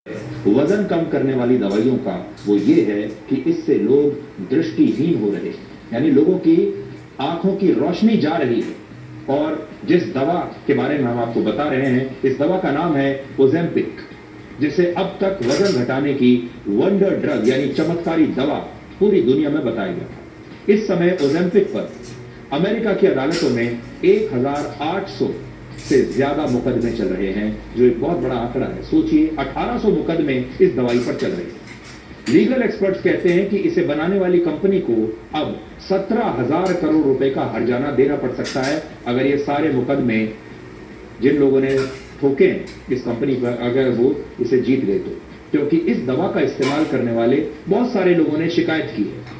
वजन कम करने वाली दवाइयों का वो ये है कि इससे लोग दृष्टिहीन हो रहे हैं, यानी लोगों की आंखों की रोशनी जा रही है। और जिस दवा के बारे में हम आपको बता रहे हैं, इस दवा का नाम है ओजेम्पिक, जिसे अब तक वजन घटाने की वंडर ड्रग यानी चमत्कारी दवा पूरी दुनिया में बताया गया था। इस समय ओजेम्पिक पर अमेरिका की अदालतों में 1800 से ज्यादा मुकदमे चल रहे हैं, जो एक बहुत बड़ा आंकड़ा है। सोचिए, 1800 मुकदमे इस दवाई पर चल रहे हैं। लीगल एक्सपर्ट्स कहते हैं कि इसे बनाने वाली कंपनी को अब 17,000 करोड़ रुपए का हर्जाना देना पड़ सकता है अगर ये सारे मुकदमे जिन लोगों ने ठोके इस कंपनी पर, अगर वो इसे जीत गए तो। क्योंकि इस दवा का इस्तेमाल करने वाले बहुत सारे लोगों ने शिकायत की है।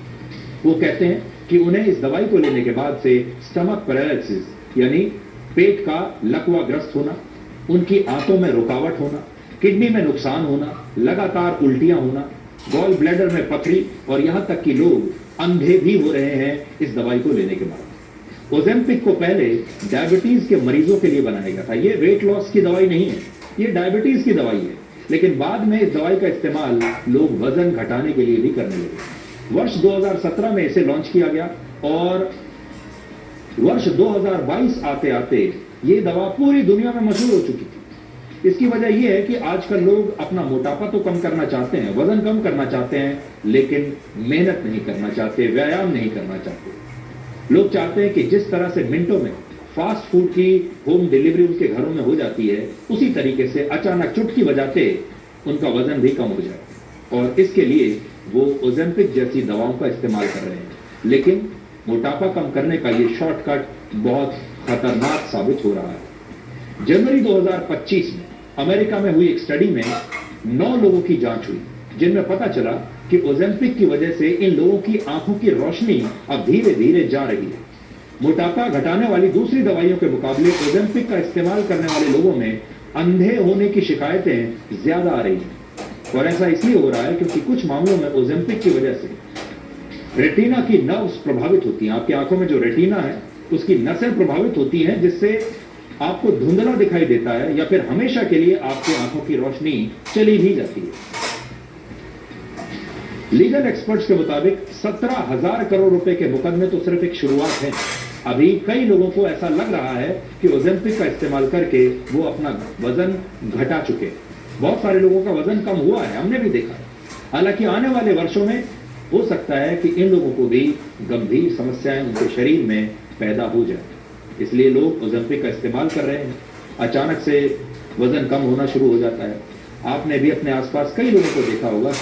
वो कहते हैं कि उन्हें इस दवाई को लेने के बाद से स्टमक पैरालिसिस यानी पेट का लकवाग्रस्त होना, उनकी आंतों में रुकावट होना, किडनी में नुकसान होना, लगातार उल्टियां होना, गॉल ब्लैडर में पथरी और यहां तक कि लोग अंधे भी हो रहे हैं इस दवाई को लेने के बाद। ओजेम्पिक को पहले डायबिटीज के मरीजों के लिए बनाया गया था। ये वेट लॉस की दवाई नहीं है, ये डायबिटीज की दवाई है। लेकिन बाद में इस दवाई का इस्तेमाल लोग वजन घटाने के लिए भी करने लगे। वर्ष 2017 में इसे लॉन्च किया गया और वर्ष 2022 आते आते ये दवा पूरी दुनिया में मशहूर हो चुकी थी। इसकी वजह यह है कि आजकल लोग अपना मोटापा तो कम करना चाहते हैं, वजन कम करना चाहते हैं, लेकिन मेहनत नहीं करना चाहते, व्यायाम नहीं करना चाहते। लोग चाहते हैं कि जिस तरह से मिनटों में फास्ट फूड की होम डिलीवरी उनके घरों में हो जाती है, उसी तरीके से अचानक चुटकी बजाते उनका वजन भी कम हो जाए। और इसके लिए वो ओजेम्पिक जैसी दवाओं का इस्तेमाल कर रहे हैं। लेकिन मोटापा कम करने का ये शॉर्टकट बहुत खतरनाक साबित हो रहा है। जनवरी 2025 में अमेरिका में हुई एक स्टडी में 9 लोगों की जांच हुई, जिनमें पता चला कि ओजेम्पिक की वजह से इन लोगों की आंखों की रोशनी अब धीरे धीरे जा रही है। मोटापा घटाने वाली दूसरी दवाइयों के मुकाबले ओजेम्पिक का इस्तेमाल करने वाले लोगों में अंधे होने की शिकायतें ज्यादा आ रही हैं। और ऐसा इसलिए हो रहा है क्योंकि कुछ मामलों में ओजेम्पिक की वजह से रेटिना की नर्व्स प्रभावित होती हैं। आपकी आंखों में जो रेटिना है उसकी नसें प्रभावित होती हैं, जिससे आपको धुंधला दिखाई देता है या फिर हमेशा के लिए आपकी आंखों की रोशनी चली भी जाती है। लीगल एक्सपर्ट्स के मुताबिक 17,000 करोड़ रुपए के मुकदमे तो सिर्फ एक शुरुआत है। अभी कई लोगों को ऐसा लग रहा है कि ओजेम्पिक का इस्तेमाल करके वो अपना वजन घटा चुके हैं। बहुत सारे लोगों का वजन कम हुआ है, हमने भी देखा है। हालांकि आने वाले वर्षों में हो सकता है कि इन लोगों को भी गंभीर समस्याएं उनके शरीर में पैदा हो जाए, इसलिए लोग ओजेम्पिक का इस्तेमाल कर रहे हैं। अचानक से वजन कम होना शुरू हो जाता है। आपने भी अपने आसपास कई लोगों को देखा होगा कि